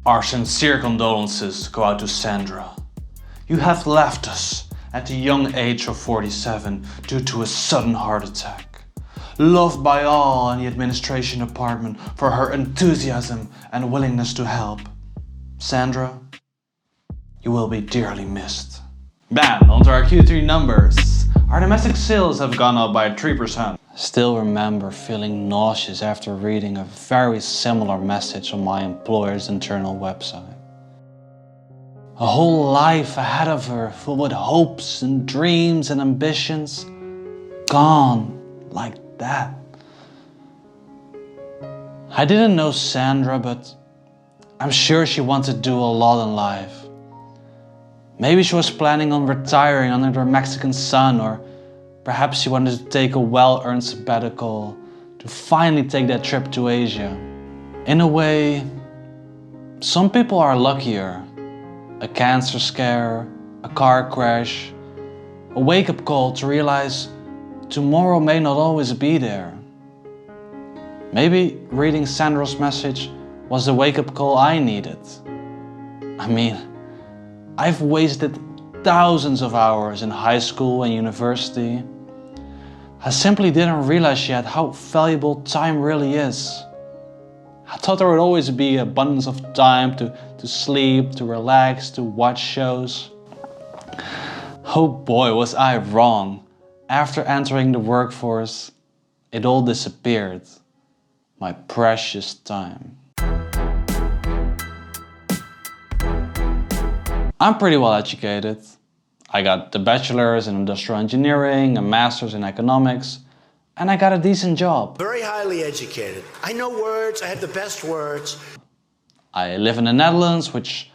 Our sincere condolences go out to Sandra. You have left us at the young age of 47 due to a sudden heart attack. Loved by all in the administration department for her enthusiasm and willingness to help. Sandra, you will be dearly missed. Bam, onto our Q3 numbers. Our domestic sales have gone up by 3%. Still remember feeling nauseous after reading a very similar message on my employer's internal website. A whole life ahead of her, filled with hopes and dreams and ambitions, gone like that. I didn't know Sandra, but I'm sure she wanted to do a lot in life. Maybe she was planning on retiring under her Mexican sun, or perhaps she wanted to take a well-earned sabbatical to finally take that trip to Asia. In a way, some people are luckier. A cancer scare, a car crash, a wake-up call to realize tomorrow may not always be there. Maybe reading Sandra's message was the wake-up call I needed. I mean, I've wasted thousands of hours in high school and university. I simply didn't realize yet how valuable time really is. I thought there would always be abundance of time to sleep, to relax, to watch shows. Oh boy, was I wrong. After entering the workforce, it all disappeared. My precious time. I'm pretty well educated. I got the bachelor's in industrial engineering, a master's in economics, and I got a decent job. Very highly educated. I know words, I have the best words. I live in the Netherlands, which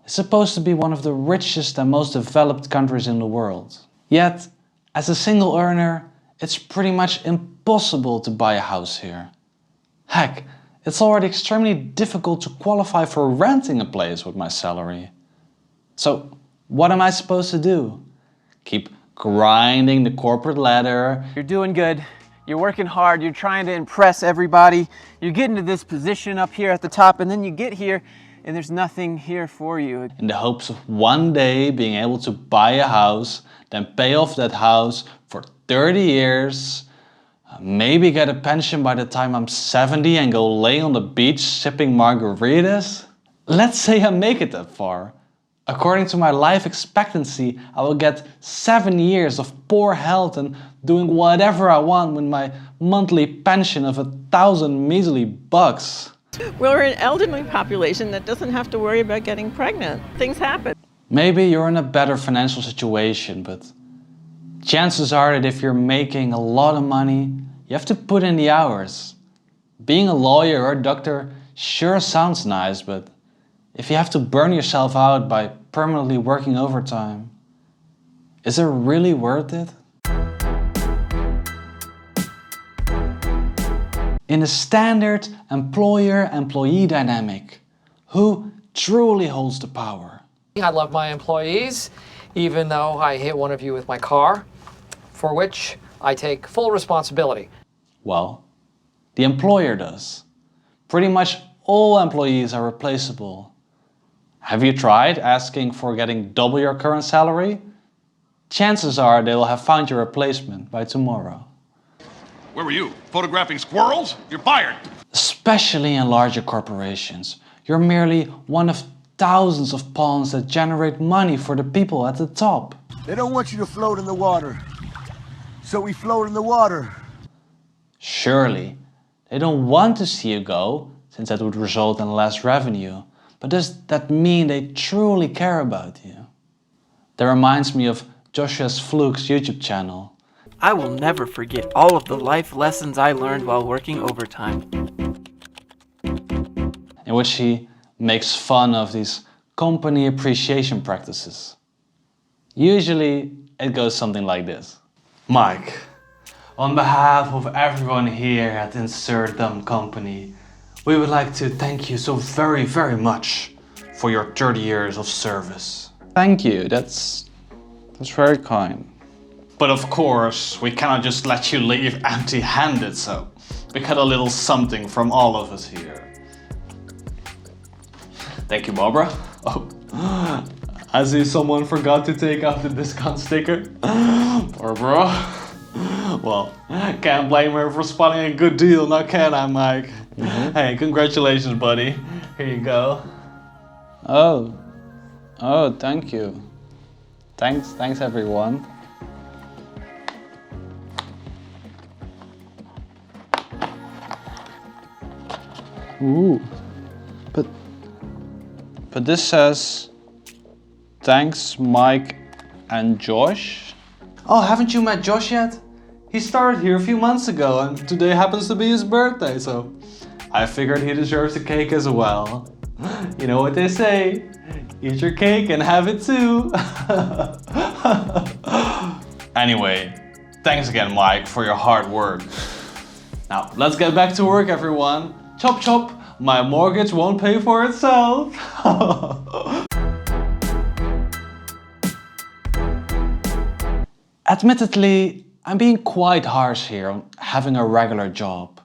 is supposed to be one of the richest and most developed countries in the world. Yet, as a single earner, it's pretty much impossible to buy a house here. Heck, it's already extremely difficult to qualify for renting a place with my salary. So, what am I supposed to do? Keep grinding the corporate ladder? You're doing good. You're working hard. You're trying to impress everybody. You're getting to this position up here at the top, and then you get here and there's nothing here for you. In the hopes of one day being able to buy a house, then pay off that house for 30 years, maybe get a pension by the time I'm 70 and go lay on the beach sipping margaritas? Let's say I make it that far. According to my life expectancy, I will get 7 years of poor health and doing whatever I want with my monthly pension of 1,000 measly bucks. We're an elderly population that doesn't have to worry about getting pregnant. Things happen. Maybe you're in a better financial situation, but chances are that if you're making a lot of money, you have to put in the hours. Being a lawyer or a doctor sure sounds nice, but if you have to burn yourself out by permanently working overtime, is it really worth it? In a standard employer-employee dynamic, who truly holds the power? I love my employees, even though I hit one of you with my car, for which I take full responsibility. Well, the employer does. Pretty much all employees are replaceable. Have you tried asking for getting double your current salary? Chances are they will have found your replacement by tomorrow. Where were you? Photographing squirrels? You're fired! Especially in larger corporations, you're merely one of thousands of pawns that generate money for the people at the top. They don't want you to float in the water, so we float in the water. Surely, they don't want to see you go, since that would result in less revenue. But does that mean they truly care about you? That reminds me of Joshua's Fluke's YouTube channel. I will never forget all of the life lessons I learned while working overtime. In which he makes fun of these company appreciation practices. Usually it goes something like this. Mike, on behalf of everyone here at Insert Dumb Company, we would like to thank you so very, very much for your 30 years of service. Thank you, that's very kind. But of course, we cannot just let you leave empty-handed, so we got a little something from all of us here. Thank you, Barbara. Oh, I see someone forgot to take out the discount sticker. Barbara. Well, can't blame her for spotting a good deal, now can I, Mike? Hey, congratulations, buddy. Here you go. Oh, thank you. Thanks everyone. Ooh, but this says, thanks Mike and Josh. Oh, haven't you met Josh yet? He started here a few months ago and today happens to be his birthday, so I figured he deserves a cake as well. You know what they say, eat your cake and have it too. Anyway, thanks again, Mike, for your hard work. Now, let's get back to work, everyone. Chop chop, my mortgage won't pay for itself. Admittedly, I'm being quite harsh here on having a regular job.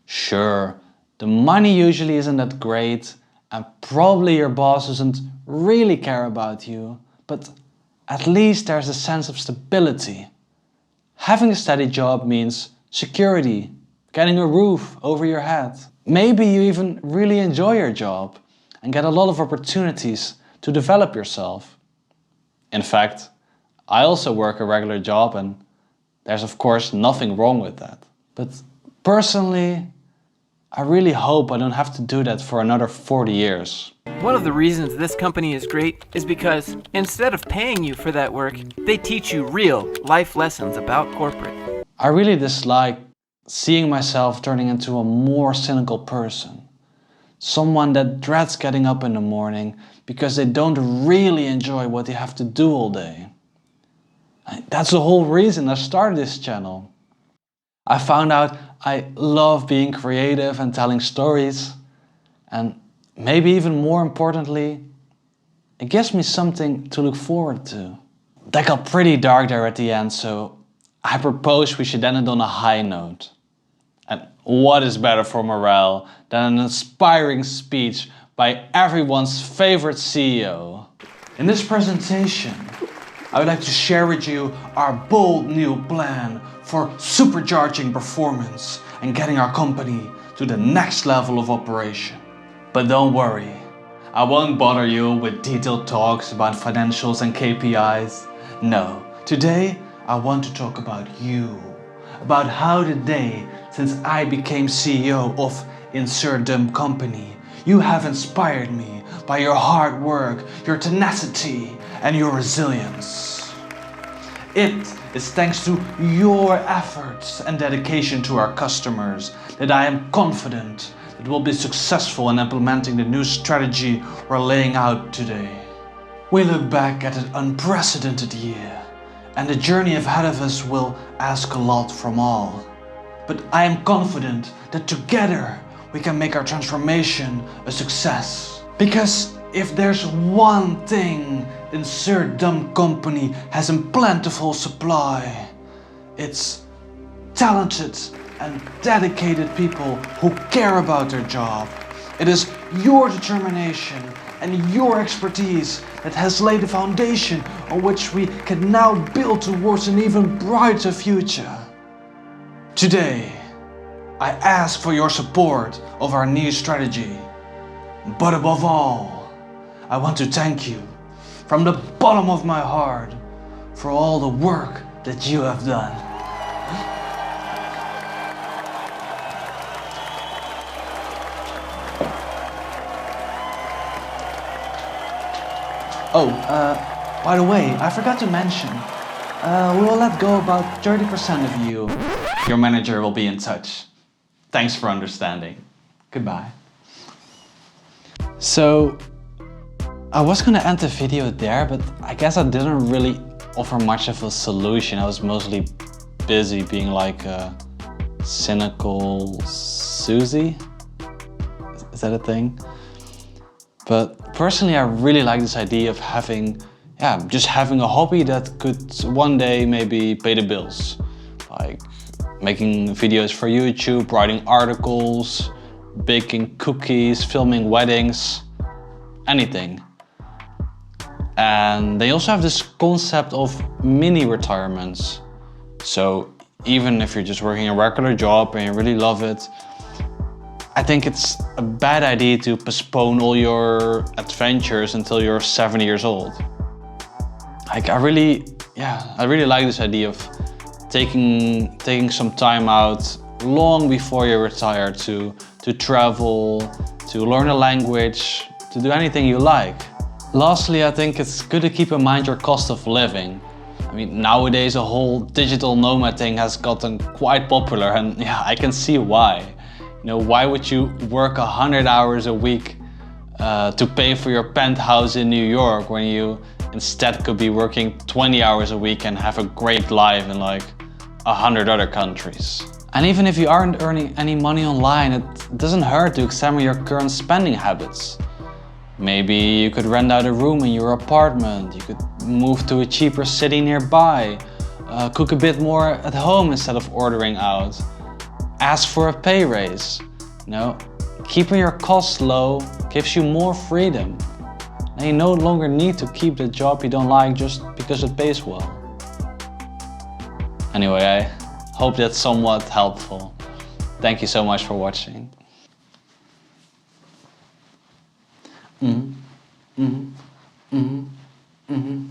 Sure, the money usually isn't that great and probably your boss doesn't really care about you, but at least there's a sense of stability. Having a steady job means security, getting a roof over your head. Maybe you even really enjoy your job and get a lot of opportunities to develop yourself. In fact, I also work a regular job and there's of course nothing wrong with that. But personally, I really hope I don't have to do that for another 40 years. One of the reasons this company is great is because instead of paying you for that work, they teach you real life lessons about corporate. I really dislike seeing myself turning into a more cynical person. Someone that dreads getting up in the morning because they don't really enjoy what they have to do all day. That's the whole reason I started this channel. I found out I love being creative and telling stories, and maybe even more importantly, it gives me something to look forward to. That got pretty dark there at the end, so I propose we should end it on a high note. And what is better for morale than an inspiring speech by everyone's favorite CEO? In this presentation, I would like to share with you our bold new plan for supercharging performance and getting our company to the next level of operation. But don't worry, I won't bother you with detailed talks about financials and KPIs. No, today I want to talk about you, about how the day since I became CEO of Insert Dumb Company, you have inspired me by your hard work, your tenacity, and your resilience. It is thanks to your efforts and dedication to our customers that I am confident that we'll be successful in implementing the new strategy we're laying out today. We look back at an unprecedented year, and the journey ahead of us will ask a lot from all. But I am confident that together we can make our transformation a success. Because if there's one thing Insert Dumb Company has in plentiful supply, it's talented and dedicated people who care about their job. It is your determination and your expertise that has laid the foundation on which we can now build towards an even brighter future. Today, I ask for your support of our new strategy. But above all, I want to thank you from the bottom of my heart for all the work that you have done. Oh, by the way, I forgot to mention, we will let go about 30% of you. Your manager will be in touch. Thanks for understanding. Goodbye. So, I was gonna end the video there, but I guess I didn't really offer much of a solution. I was mostly busy being like a cynical Susie. Is that a thing? But personally, I really like this idea of having, just having a hobby that could one day maybe pay the bills. Like making videos for YouTube, writing articles, baking cookies, filming weddings. anything. And they also have this concept of mini retirements. So even if you're just working a regular job and you really love it, I think it's a bad idea to postpone all your adventures until you're 70 years old. Like I really like this idea of taking some time out long before you retire to travel, to learn a language, to do anything you like. Lastly, I think it's good to keep in mind your cost of living. I mean, nowadays a whole digital nomad thing has gotten quite popular, and yeah, I can see why. You know, why would you work 100 hours a week to pay for your penthouse in New York when you instead could be working 20 hours a week and have a great life in like 100 other countries? And even if you aren't earning any money online, it doesn't hurt to examine your current spending habits. Maybe you could rent out a room in your apartment, you could move to a cheaper city nearby, cook a bit more at home instead of ordering out, ask for a pay raise. You know, keeping your costs low gives you more freedom. And you no longer need to keep the job you don't like just because it pays well. Anyway, I hope that's somewhat helpful. Thank you so much for watching. Mm-hmm. Mm-hmm. Mm-hmm. Mm-hmm.